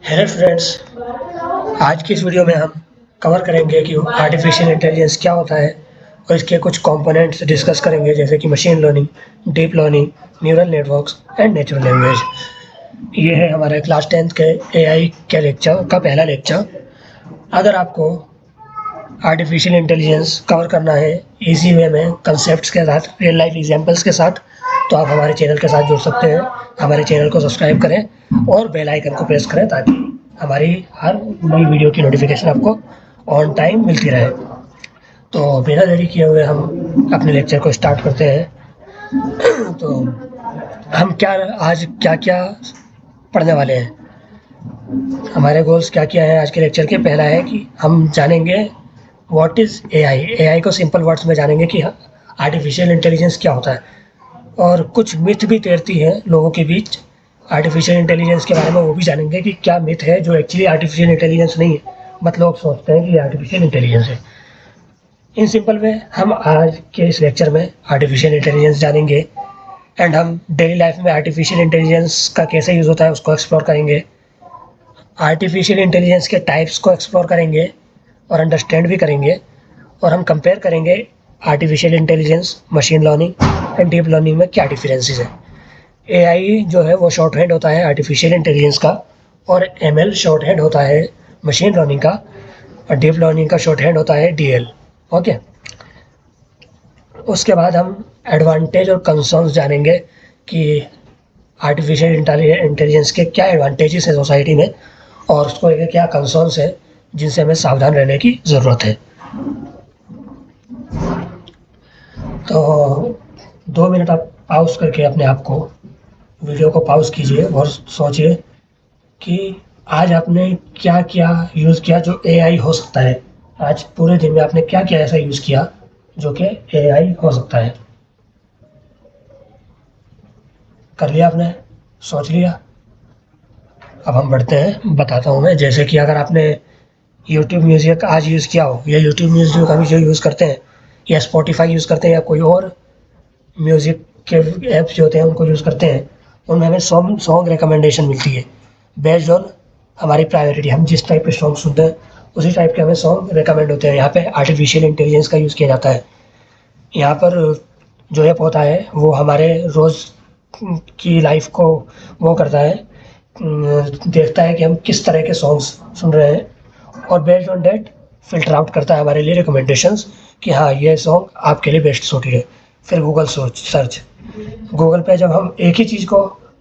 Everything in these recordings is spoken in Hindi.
हेलो फ्रेंड्स, आज की इस वीडियो में हम कवर करेंगे कि आर्टिफिशियल इंटेलिजेंस क्या होता है और इसके कुछ कंपोनेंट्स डिस्कस करेंगे, जैसे कि machine learning, deep learning, neural networks and natural language. ये है हमारे क्लास 10th के एआई के लेक्चर का पहला लेक्चर। अगर आपको आर्टिफिशियल इंटेलिजेंस कवर करना है इजी वे में, कंसेप्ट्स के साथ, रियल लाइफ एग्जांपल्स के साथ, तो आप हमारे चैनल के साथ जुड़ सकते हैं। हमारे चैनल को सब्सक्राइब करें और बेल आइकन को प्रेस करें ताकि हमारी हर नई वीडियो की नोटिफिकेशन आपको ऑन टाइम मिलती रहे। तो बिना देरी किए हुए हम अपने लेक्चर को स्टार्ट करते हैं। तो हम आज क्या क्या पढ़ने वाले हैं, हमारे गोल्स क्या क्या है आज के लेक्चर के। पहला है कि हम जानेंगे व्हाट इज़ एआई। एआई को सिंपल वर्ड्स में जानेंगे कि आर्टिफिशियल इंटेलिजेंस क्या होता है, और कुछ मिथ भी तैरती है लोगों के बीच आर्टिफिशियल इंटेलिजेंस के बारे में, वो भी जानेंगे कि क्या मिथ है जो एक्चुअली आर्टिफिशियल इंटेलिजेंस नहीं है, मतलब लोग सोचते हैं कि ये आर्टिफिशियल इंटेलिजेंस है। इन सिंपल वे हम आज के इस लेक्चर में आर्टिफिशियल इंटेलिजेंस जानेंगे, एंड हम डेली लाइफ में आर्टिफिशियल इंटेलिजेंस का कैसे यूज़ होता है उसको एक्सप्लोर करेंगे। आर्टिफिशियल इंटेलिजेंस के टाइप्स को एक्सप्लोर करेंगे और अंडरस्टैंड भी करेंगे, और हम कंपेयर करेंगे artificial intelligence, machine learning and deep learning में क्या डिफरेंसेस है। एआई जो है वो शॉर्ट हैंड होता है आर्टिफिशियल इंटेलिजेंस का, और एमएल शॉर्ट हैंड होता है मशीन लर्निंग का, और डीप लर्निंग का शॉर्ट हैंड होता है डीएल। ओके, उसके बाद हम एडवांटेज और कंसर्न्स जानेंगे कि आर्टिफिशियल इंटेलिजेंस के क्या एडवांटेजेस हैं सोसाइटी में, और उसको लेकर क्या कंसर्न्स है जिनसे हमें सावधान रहने की ज़रूरत है। तो 2 मिनट आप पॉज करके अपने आप को, वीडियो को पॉज कीजिए और सोचिए कि आज आपने क्या क्या यूज़ किया जो एआई हो सकता है। आज पूरे दिन में आपने क्या क्या ऐसा यूज़ किया जो कि एआई हो सकता है। कर लिया आपने? सोच लिया? अब हम बढ़ते हैं, बताता हूँ मैं। जैसे कि अगर आपने यूट्यूब म्यूज़िक आज यूज़ किया हो, या यूट्यूब म्यूज़िक अभी जो यूज़ करते हैं, या स्पॉटिफाई यूज़ करते हैं, या कोई और म्यूज़िक के ऐप्स जो होते हैं उनको यूज़ करते हैं, उनमें हमें सॉन्ग रिकमेंडेशन मिलती है बेस्ड ऑन हमारी प्रायोरिटी। हम जिस टाइप के सॉन्ग सुनते हैं उसी टाइप के हमें सॉन्ग रिकमेंड होते हैं। यहाँ पे आर्टिफिशियल इंटेलिजेंस का यूज़ किया जाता है। यहाँ पर जो ऐप होता है वो हमारे रोज़ की लाइफ को वो करता है, देखता है कि हम किस तरह के सॉन्ग्स सुन रहे हैं, और based on that filter out करता है हमारे लिए रिकमेंडेशंस कि हाँ ये सॉन्ग आपके लिए बेस्ट सूटेड है। फिर गूगल सर्च, गूगल पे जब हम एक ही चीज़ को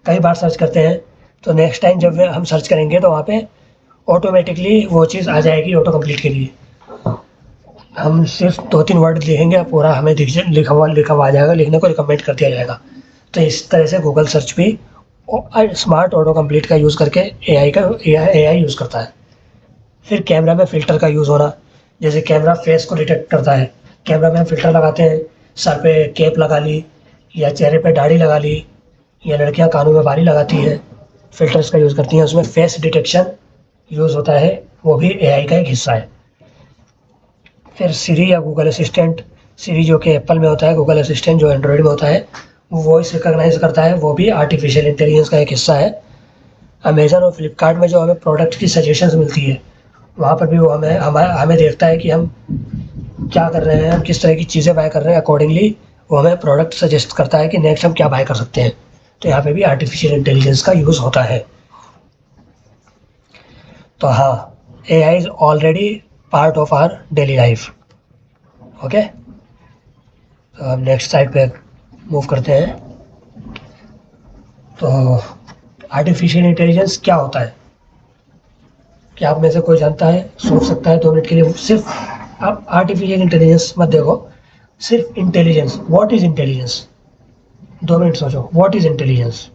कई बार सर्च करते हैं तो नेक्स्ट टाइम जब हम सर्च करेंगे तो वहाँ पे ऑटोमेटिकली वो चीज़ आ जाएगी ऑटो कंप्लीट के लिए। हम सिर्फ 2-3 वर्ड लिखेंगे, पूरा हमें लिखा हुआ आ जाएगा, लिखने को रिकमेंड कर दिया जाएगा। तो इस तरह से गूगल सर्च भी स्मार्ट ऑटो कंप्लीट का यूज़ करके एआई यूज़ करता है। फिर कैमरा में फ़िल्टर का यूज़ होना, जैसे कैमरा फेस को डिटेक्ट करता है, कैमरा में हम फ़िल्टर लगाते हैं, सर पे कैप लगा ली, या चेहरे पे दाढ़ी लगा ली, या लड़कियां कानों में बाली लगाती है, फ़िल्टर्स का यूज़ करती हैं, उसमें फेस डिटेक्शन यूज़ होता है, वो भी एआई का एक हिस्सा है। फिर सिरी या गूगल असिस्टेंट, सिरी जो कि एप्पल में होता है, गूगल असिस्टेंट जो एंड्रॉयड में होता है, वो वॉइस रिकॉग्नाइज करता है, वो भी आर्टिफिशियल इंटेलिजेंस का एक हिस्सा है। अमेज़न और फ्लिपकार्ट में जो हमें प्रोडक्ट की सजेशंस मिलती है, वहाँ पर भी वो हमें देखता है कि हम क्या कर रहे हैं, हम किस तरह की चीज़ें बाय कर रहे हैं, अकॉर्डिंगली वो हमें प्रोडक्ट सजेस्ट करता है कि नेक्स्ट हम क्या बाय कर सकते हैं। तो यहाँ पे भी आर्टिफिशियल इंटेलिजेंस का यूज़ होता है। तो हाँ, AI is already part of our daily life. Okay, तो हम नेक्स्ट साइड पे मूव करते हैं। तो आर्टिफिशियल इंटेलिजेंस क्या होता है? क्या आप में से कोई जानता है? सोच सकता है 2 मिनट के लिए। सिर्फ आप आर्टिफिशियल इंटेलिजेंस मत देखो, सिर्फ intelligence. What is intelligence? 2 minute सोचो, व्हाट इज इंटेलिजेंस?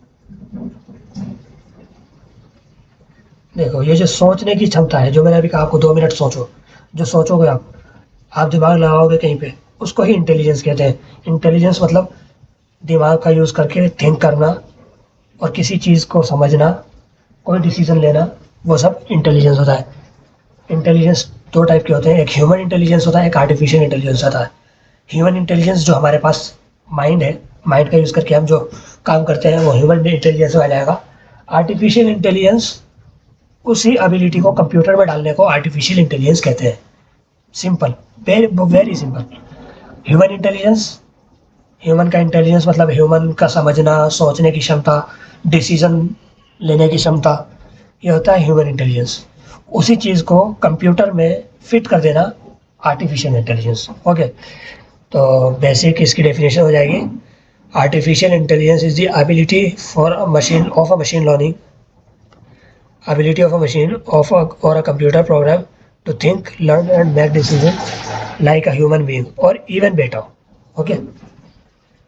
देखो, ये जो सोचने की क्षमता है, जो मैंने अभी कहा आपको 2 मिनट सोचो, जो सोचोगे आप दिमाग लगाओगे कहीं पे, उसको ही इंटेलिजेंस कहते हैं। इंटेलिजेंस मतलब दिमाग का यूज़ करके थिंक करना और किसी चीज़ को समझना, कोई डिसीजन लेना, वो सब इंटेलिजेंस होता है। इंटेलिजेंस 2 टाइप के होते हैं, एक ह्यूमन इंटेलिजेंस होता है, एक आर्टिफिशियल इंटेलिजेंस होता है। ह्यूमन इंटेलिजेंस जो हमारे पास माइंड है, माइंड का यूज़ करके हम जो काम करते हैं वो ह्यूमन इंटेलिजेंस में आ जाएगा। आर्टिफिशियल इंटेलिजेंस उसी एबिलिटी को कंप्यूटर में डालने को आर्टिफिशियल इंटेलिजेंस कहते हैं। Simple, very very simple. Human intelligence, human का इंटेलिजेंस मतलब ह्यूमन का समझना, सोचने की क्षमता, डिसीजन लेने की क्षमता, ये होता है ह्यूमन इंटेलिजेंस। उसी चीज़ को कंप्यूटर में फिट कर देना आर्टिफिशियल इंटेलिजेंस। ओके, तो बेसिक इसकी डेफिनेशन हो जाएगी, artificial intelligence is the ability for a machine of a machine learning, ability of a machine or a computer program to think, learn and make decisions like a human being or even better. Okay,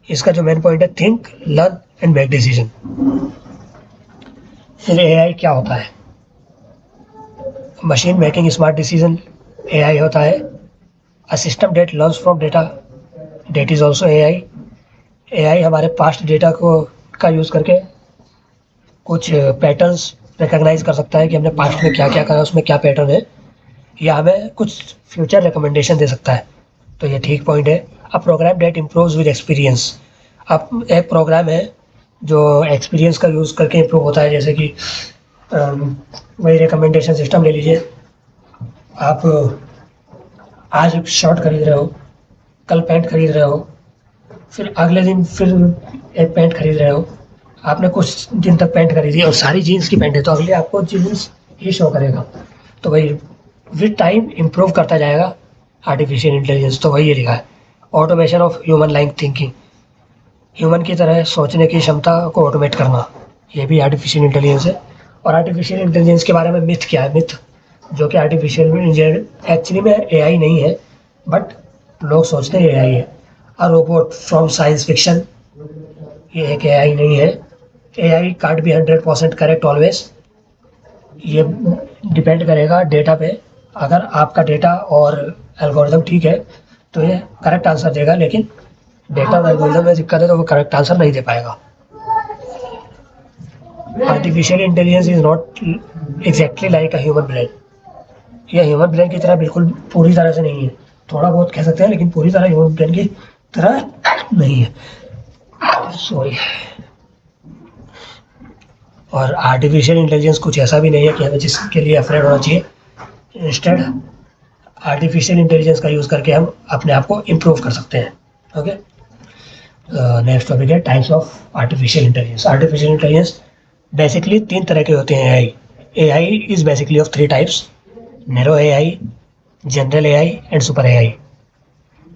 इसका जो मेन पॉइंट है think, learn and make decision. फिर एआई क्या होता है? Machine making smart decision AI होता है। A system that learns from data, that is also AI. AI हमारे पास्ट डेटा को का यूज़ करके कुछ पैटर्न्स रिकॉग्नाइज कर सकता है कि हमने पास्ट में क्या क्या करा, उसमें क्या पैटर्न है, या हमें कुछ फ्यूचर रिकमेंडेशन दे सकता है। तो ये ठीक पॉइंट है। अब program that improves with experience, अब एक प्रोग्राम है जो एक्सपीरियंस का यूज़ करके इम्प्रूव होता है। जैसे कि वही रिकमेंडेशन सिस्टम ले लीजिए, आप आज शर्ट खरीद रहे हो, कल पैंट खरीद रहे हो, फिर अगले दिन फिर एक पैंट खरीद रहे हो, आपने कुछ दिन तक पैंट खरीदी और सारी जीन्स की पैंट है, तो अगले आपको जीन्स ही शो करेगा। तो भाई विद टाइम इम्प्रूव करता जाएगा आर्टिफिशियल इंटेलिजेंस। तो वही ये लिखा है, automation of human like thinking, human की तरह सोचने की क्षमता को ऑटोमेट करना, ये भी आर्टिफिशियल इंटेलिजेंस है। और आर्टिफिशियल इंटेलिजेंस के बारे में मिथ क्या है? मिथ जो कि आर्टिफिशियल एक्चुअली में एआई नहीं है, बट लोग सोचते हैं एआई है। A robot from science fiction, ये एक एआई नहीं है। AI can't be 100% correct always, ये डिपेंड करेगा डेटा पे। अगर आपका डेटा और एल्गोरिदम ठीक है तो ये करेक्ट आंसर देगा, लेकिन डेटा और एल्गोरिदम में दिक्कत है तो वो करेक्ट आंसर नहीं दे पाएगा। Artificial intelligence is not exactly like a human brain, ये ह्यूमन ब्रेन की तरह बिल्कुल पूरी तरह से नहीं है, थोड़ा बहुत कह सकते हैं, लेकिन पूरी तरह ह्यूमन ब्रेन की तरह नहीं है। सॉरी। और आर्टिफिशियल इंटेलिजेंस कुछ ऐसा भी नहीं है कि हमें जिसके लिए अफ्रेड होना चाहिए। इंस्टेड आर्टिफिशियल इंटेलिजेंस का यूज़ करके हम अपने आप को इम्प्रूव कर सकते हैं। ओके, नेक्स्ट टॉपिक है types of artificial intelligence. Artificial intelligence basically 3 तरह के होते हैं। AI is basically of 3 types, narrow AI, general AI and super AI.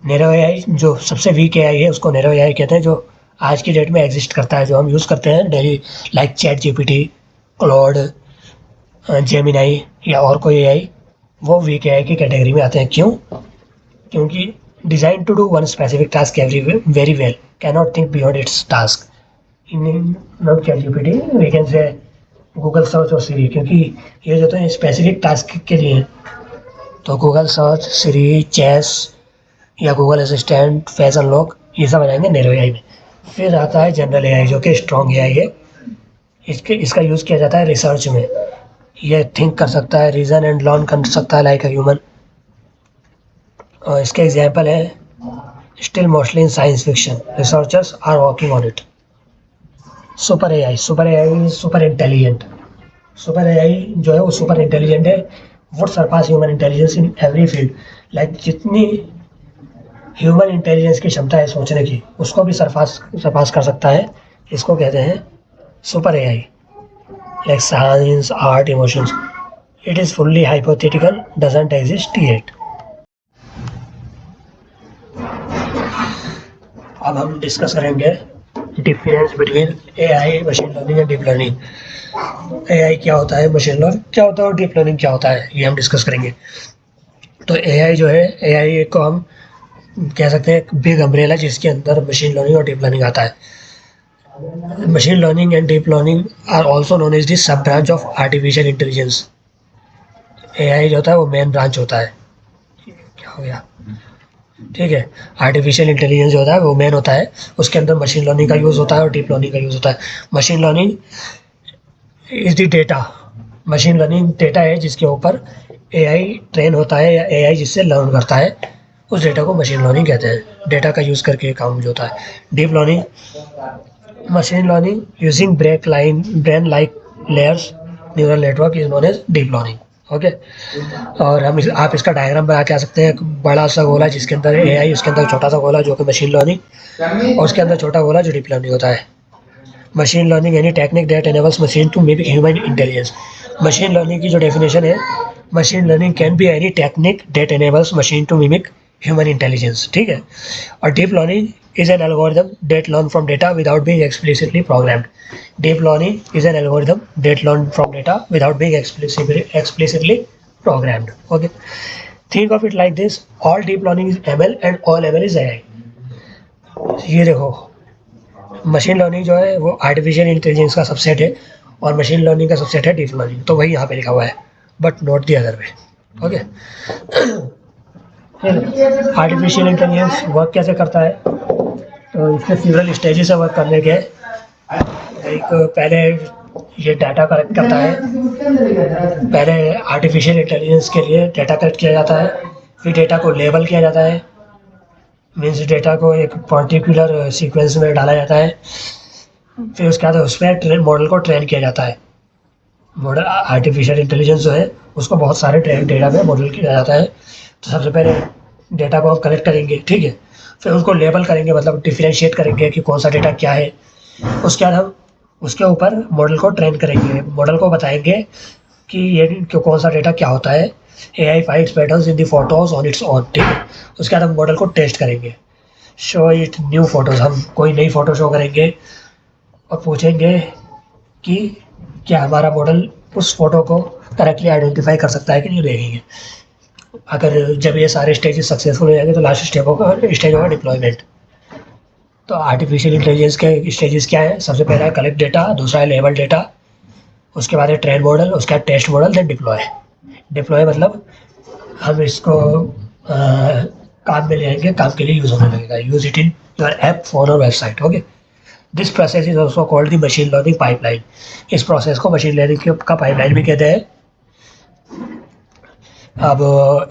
Narrow AI जो सबसे वीक एआई है उसको नैरो एआई कहते हैं, जो आज की डेट में एग्जिस्ट करता है, जो हम यूज़ करते हैं daily, like chat GPT, Claude, Gemini या और कोई एआई, वो वीक एआई की कैटेगरी में आते हैं। क्यों? क्योंकि design to do one specific task very well, can not think beyond its task. In not chat GPT, we can say Google search और सिरी, क्योंकि ये जो तो स्पेसिफिक टास्क के लिए हैं। तो गूगल सर्च, सिरी, चेस या गूगल असिस्टेंट, फेस अनलॉक, ये सब आ जाएंगे नैरो एआई में। फिर आता है जनरल एआई जो कि स्ट्रॉन्ग एआई है। इसका यूज़ किया जाता है रिसर्च में। ये थिंक कर सकता है, रीज़न एंड लर्न कर सकता है लाइक अ ह्यूमन। और इसके एग्जांपल है still mostly in science fiction, researchers are working on it. Super AI super intelligent. Super AI जो है वो सुपर इंटेलिजेंट है, would surpass human intelligence in every field. Like जितनी ह्यूमन इंटेलिजेंस की क्षमता है सोचने की, उसको भी सरपास कर सकता है। इसको कहते हैं super AI. Like science, art, emotions, it is fully hypothetical, doesn't exist yet. अब हम डिस्कस करेंगे difference between AI, machine learning and deep learning. AI क्या होता है, मशीन लर्निंग क्या होता है और डीप लर्निंग क्या होता है, ये हम डिस्कस करेंगे। तो एआई जो है, एआई को हम कह सकते हैं एक बिग अम्ब्रेला जिसके अंदर मशीन लर्निंग और डीप लर्निंग आता है। Machine learning and deep learning are also known as the sub branch of artificial intelligence. AI जो होता है वो मेन ब्रांच होता है। क्या हो गया? ठीक है, आर्टिफिशियल इंटेलिजेंस जो होता है वो मेन होता है, उसके अंदर मशीन लर्निंग का यूज़ होता है और डीप लर्निंग का यूज़ होता है। Machine learning is the data, machine learning data है जिसके ऊपर एआई ट्रेन होता है या एआई जिससे लर्न करता है, उस डेटा को मशीन लर्निंग कहते हैं। डेटा का यूज़ करके काम जो होता है। Deep learning, machine learning using brain like layers neural network is known as deep learning. Okay, और आप इसका डायग्राम बना के आ सकते हैं, एक बड़ा सा गोला जिसके अंदर एआई, उसके अंदर छोटा सा गोला जो कि मशीन लर्निंग, और उसके अंदर छोटा गोला जो डीप लर्निंग होता है। Machine learning any technique that enables machine to mimic human intelligence. Machine learning की जो डेफिनेशन है, machine learning can be any technique that enables machine to mimic human intelligence, ठीक है। और deep learning is an algorithm that learn from data without being explicitly programmed. Deep learning is an algorithm that learn from data without being explicitly programmed. Okay, think of it like this: all deep learning is ML and all ML is AI. ये देखो, मशीन लर्निंग जो है वो आर्टिफिशियल इंटेलिजेंस का सबसेट है और मशीन लर्निंग का सबसेट है डीप लर्निंग। तो वही यहाँ पे लिखा हुआ है, but not the other way. Okay, artificial intelligence work कैसे करता है? तो इसके सिवरल स्टेजेस है वर्क करने के। एक पहले ये डाटा कलेक्ट करता है, पहले आर्टिफिशियल इंटेलिजेंस के लिए डाटा कलेक्ट किया जाता है, फिर डेटा को लेबल किया जाता है, मीन्स डेटा को एक पर्टिकुलर सीक्वेंस में डाला जाता है, फिर उसके बाद उस पर मॉडल को ट्रेन किया जाता है। मॉडल आर्टिफिशियल इंटेलिजेंस जो है उसको बहुत सारे डेटा में मॉडल किया जाता है। तो सबसे पहले डेटा को हम कलेक्ट करेंगे, ठीक है, फिर उनको लेबल करेंगे, मतलब डिफरेंशिएट करेंगे कि कौन सा डेटा क्या है। उसके बाद हम उसके ऊपर मॉडल को ट्रेन करेंगे, मॉडल को बताएंगे कि ये कौन सा डेटा क्या होता है। AI finds patterns in the photos on its own, ठीक है। उसके बाद हम मॉडल को टेस्ट करेंगे, शो इट न्यू फोटोज, हम कोई नई फोटो शो करेंगे और पूछेंगे कि क्या हमारा मॉडल उस फोटो को करेक्टली आइडेंटिफाई कर सकता है कि नहीं, देखेंगे। अगर जब ये सारे स्टेजेस सक्सेसफुल हो जाएंगे तो लास्ट स्टेज होगा डिप्लॉयमेंट। तो आर्टिफिशियल इंटेलिजेंस के स्टेजेस क्या है? सबसे पहला है कलेक्ट डेटा, दूसरा है लेबल डेटा, उसके बाद है ट्रेन मॉडल, उसके बाद test model, then deploy. Deploy मतलब हम इसको काम में ले आएंगे, काम के लिए यूज़ होने लगेगा। Use it in your app, phone और website. Okay, this process is also called the machine learning pipeline. इस प्रोसेस को मशीन लर्निंग का पाइपलाइन भी कहते हैं। अब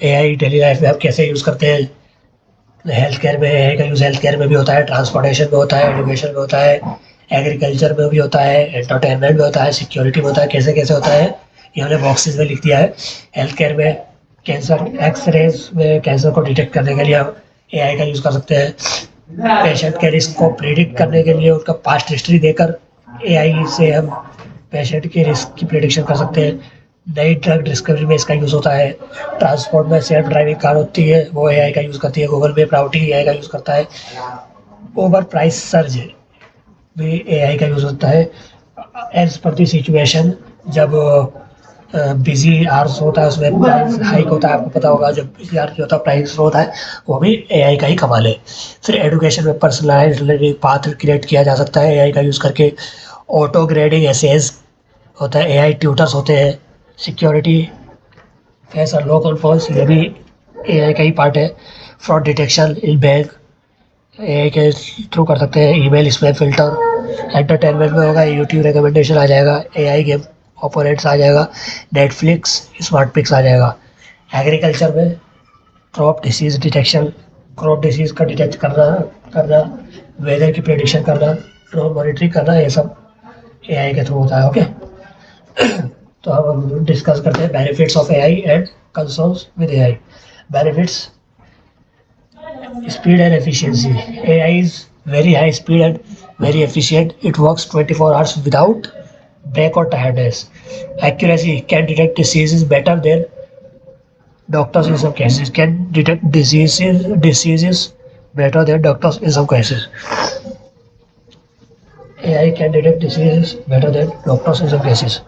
AI डेली लाइफ में आप कैसे यूज़ करते हैं? हेल्थ केयर में AI का यूज़ हेल्थ केयर में भी होता है, ट्रांसपोर्टेशन में होता है, एजुकेशन में होता है, एग्रीकल्चर में भी होता है, एंटरटेनमेंट में होता है, सिक्योरिटी में होता है। कैसे कैसे होता है ये हमने बॉक्सेस में लिख दिया है। हेल्थ केयर में कैंसर, एक्सरेज में कैंसर को डिटेक्ट करने के लिए हम AI का यूज़ कर सकते हैं। पेशेंट के रिस्क को प्रिडिक्ट करने के लिए उनका पास्ट हिस्ट्री देकर AI से हम पेशेंट के रिस्क की प्रिडिक्शन कर सकते हैं। नई ड्रग डिस्कवरी में इसका यूज़ होता है। ट्रांसपोर्ट में सेल्फ ड्राइविंग कार होती है, वो AI का यूज़ करती है। गूगल मैप राउटिंग AI का यूज़ करता है। ओवर प्राइस सर्च भी AI का यूज़ होता है। एज पर दी सिचुएशन, जब बिजी आवर्स होता है उसमें प्राइस हाइक होता है, आपको पता होगा। जब बिजी आवर्स होता है प्राइस होता है, वो भी AI का ही कमाल है। फिर एडुकेशन में पर्सनलाइज्ड लर्निंग पाथ क्रिएट किया जा सकता है AI का यूज़ करके। ऑटो ग्रेडिंग एसेज होता है, AI ट्यूटर्स होते हैं। सिक्योरिटी ऐसा लॉक एंड फॉल्स, ये भी AI का ही पार्ट है। फ्रॉड डिटेक्शन इन बैंक AI के थ्रू कर सकते हैं। Email spam filter. एंटरटेनमेंट में होगा, यूट्यूब रिकमेंडेशन आ जाएगा, AI गेम ओपोनेंट्स आ जाएगा, नेटफ्लिक्स स्मार्ट पिक्स आ जाएगा। एग्रीकल्चर में crop disease detection, crop disease का डिटेक्ट करना, वेदर की प्रेडिक्शन करना, ड्रोन मॉनिटरिंग करना, ये सब AI के थ्रू होता है। ओके, तो हम डिस्कस करते हैं benefits of AI and concerns with AI। Benefits: speed and efficiency. AI is very high speed and very efficient. It works 24 hours without break or tiredness. Accuracy: can detect diseases better than doctors in some cases. Can detect diseases better than doctors in some cases. AI can detect diseases better than doctors in some cases.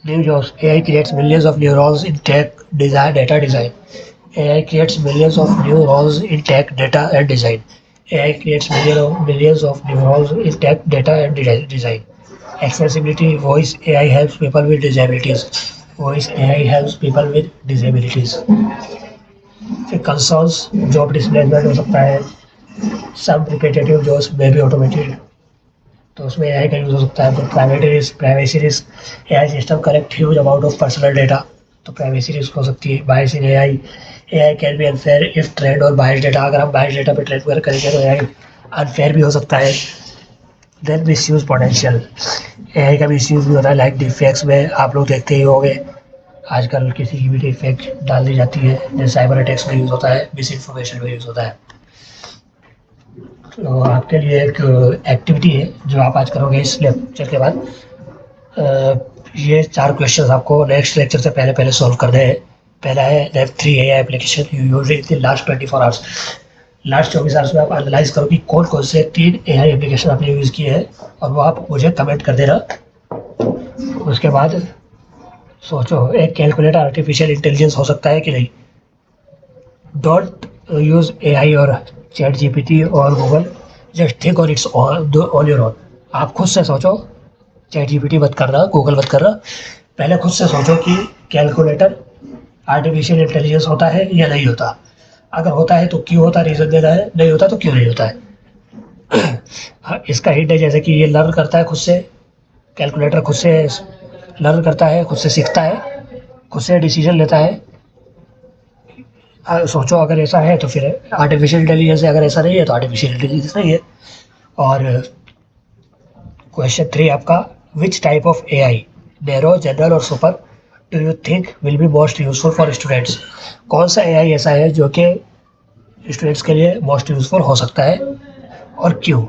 New jobs. AI creates millions of new roles in tech, design, data design. AI creates millions of new roles in tech, data, and design. AI creates millions of new roles in tech, data, and design. Accessibility. Voice AI helps people with disabilities. Voice AI helps people with disabilities. फिर concerns, job displacement हो सकता है. Some repetitive jobs may be automated. तो उसमें AI का यूज़ हो सकता है। तो privacy risk, AI system collect huge amount of personal data, तो प्राइवेसी रिस्क हो सकती है। बायस इन AI can be unfair if trend और बायस डेटा, अगर हम बायस डेटा पे ट्रेंड करेंगे तो AI अनफेयर भी हो सकता है। देन मिसयूज पोटेंशियल, एआई का मिसयूज भी होता है, लाइक डिफेक्ट्स में आप लोग देखते ही होंगे आजकल किसी की भी डिफेक्ट डाल दी जाती है, जैसे साइबर अटैक्स में यूज़ होता है, मिस इन्फॉर्मेशन में यूज़ होता है। तो आपके लिए एक एक्टिविटी है जो आप आज करोगे इस लेक्चर के बाद। ये 4 क्वेश्चन आपको नेक्स्ट लेक्चर से पहले पहले सॉल्व करने हैं। पहला है लेव 3 AI application you use in the last 24 hours. Last 24 hours में आप एनालाइज करो कि कौन कौन से 3 AI एप्लीकेशन आपने यूज़ किए हैं और वो आप मुझे कमेंट कर देना। उसके बाद सोचो एक कैलकुलेटर आर्टिफिशियल इंटेलिजेंस हो सकता है कि नहीं। डोंट यूज AI और चैट GPT और Google, just think on it's on your own. आप खुद से सोचो, चैट GPT मत करना, गूगल मत करना, पहले खुद से सोचो कि कैलकुलेटर आर्टिफिशियल इंटेलिजेंस होता है या नहीं होता। अगर होता है तो क्यों होता, रीज़न देना है, नहीं होता तो क्यों नहीं होता है। हाँ, इसका हिंट है जैसे कि ये लर्न करता है खुद से, कैलकुलेटर खुद से लर्न करता है, खुद से सीखता है, खुद से डिसीजन लेता है। सोचो अगर ऐसा है तो फिर आर्टिफिशियल इंटेलिजेंस है, अगर ऐसा नहीं है तो आर्टिफिशियल इंटेलिजेंस नहीं है। और क्वेश्चन 3 आपका, which type of AI narrow, general और super do you think will be most useful for students. कौन सा AI ऐसा है जो कि स्टूडेंट्स के लिए मोस्ट यूजफुल हो सकता है और क्यों।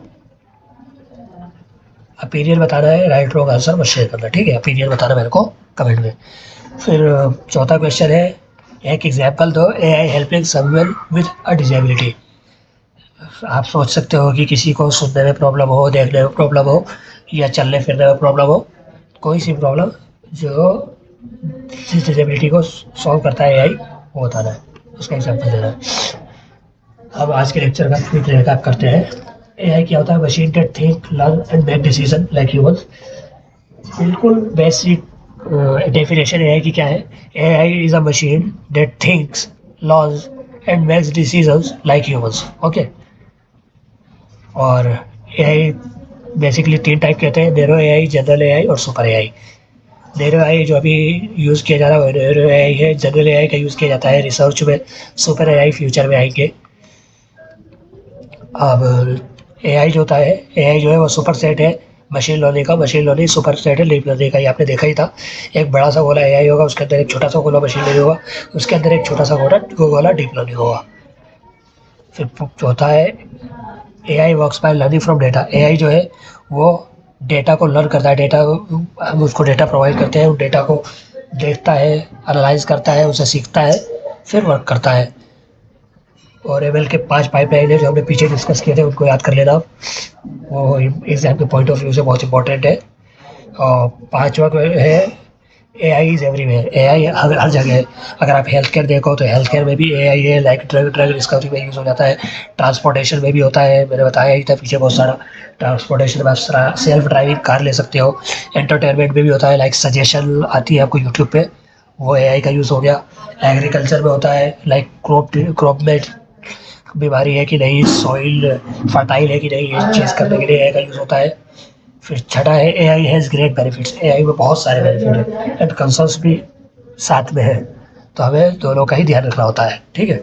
ओपिनियन बताना है, राइट रॉन्ग आंसर मत शेयर करना, ठीक है। ओपिनियन बताना मेरे को कमेंट में। फिर चौथा क्वेश्चन है, एक एग्जाम्पल दो AI helping someone with a disability. आप सोच सकते हो कि किसी को सुनने में प्रॉब्लम हो, देखने में प्रॉब्लम हो या चलने फिरने में प्रॉब्लम हो, कोई सी प्रॉब्लम जो जिस डिजेबिलिटी को सॉल्व करता है AI, वो बताना है, उसका एग्जाम्पल देना है। अब आज के लेक्चर का क्विक रिकैप करते हैं। AI क्या होता है, machine that think learn and make decision like humans. बिल्कुल बेसिक डेफिनेशन AI की क्या है, AI is a machine that thinks learns and makes decisions like humans. Okay. और AI बेसिकली 3 टाइप कहते हैं, नैरो AI, जनरल AI और सुपर AI। नैरो AI जो अभी यूज़ किया जा रहा है वो नैरो AI है, जनरल AI का यूज़ किया जाता है रिसर्च में, सुपर AI फ्यूचर में आएंगे। अब AI जो होता है, AI जो है वो सुपर सेट है मशीन लर्निंग का, मशीन लर्निंग सुपर सेट है डीप लर्निंग का, ये आपने देखा ही था। एक बड़ा सा गोला AI होगा, उसके अंदर एक छोटा सा गोला मशीन लर्निंग होगा, उसके अंदर एक छोटा सा गोला डीप लर्निंग होगा। फिर चौथा है AI works by learning from data. AI जो है वो डेटा को लर्न करता है, डेटा हम उसको डेटा प्रोवाइड करते हैं, उस डेटा को देखता है, एनालाइज करता है, उसे सीखता है, फिर वर्क करता है। और ML के 5 पाइपलाइन है जो हमने पीछे डिस्कस किए थे, उनको याद कर लेना आप, वो एग्जाम के पॉइंट ऑफ व्यू से बहुत इंपॉर्टेंट है। और 5वां है AI इज़ एवरीवेयर। AI हर जगह है। अगर आप हेल्थ केयर देखो तो हेल्थ केयर में भी AI है, लाइक ड्रग डिस्कवरी में यूज़ हो जाता है, ट्रांसपोर्टेशन में भी होता है, मैंने बताया ही था पीछे बहुत सारा। ट्रांसपोर्टेशन में आप सेल्फ ड्राइविंग कार ले सकते हो। एंटरटेनमेंट में भी होता है, लाइक सजेशन आती है आपको यूट्यूब पे, वो AI का यूज़ हो गया। एग्रीकल्चर में होता है, लाइक क्रॉप में बीमारी है कि नहीं, सॉइल फर्टाइल है कि नहीं, ये चीज़ करने के लिए AI का यूज़ होता है। फिर छठा है AI has great benefits. AI में बहुत सारे बेनिफिट हैं एंड कंसर्न्स भी साथ में है, तो हमें दोनों का ही ध्यान रखना होता है, ठीक है।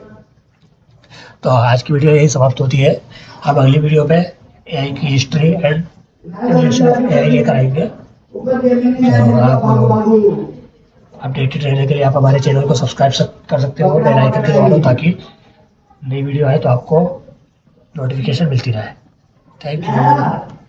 तो आज की वीडियो यही समाप्त होती है। हम अगली वीडियो पे AI की history and evolution of AI लेकर आएंगे। तो आप अपडेटेड रहने के लिए आप हमारे चैनल को सब्सक्राइब कर सकते हो, बेल आइकन के दबा दो ताकि नई वीडियो आए तो आपको नोटिफिकेशन मिलती रहे। Thank you.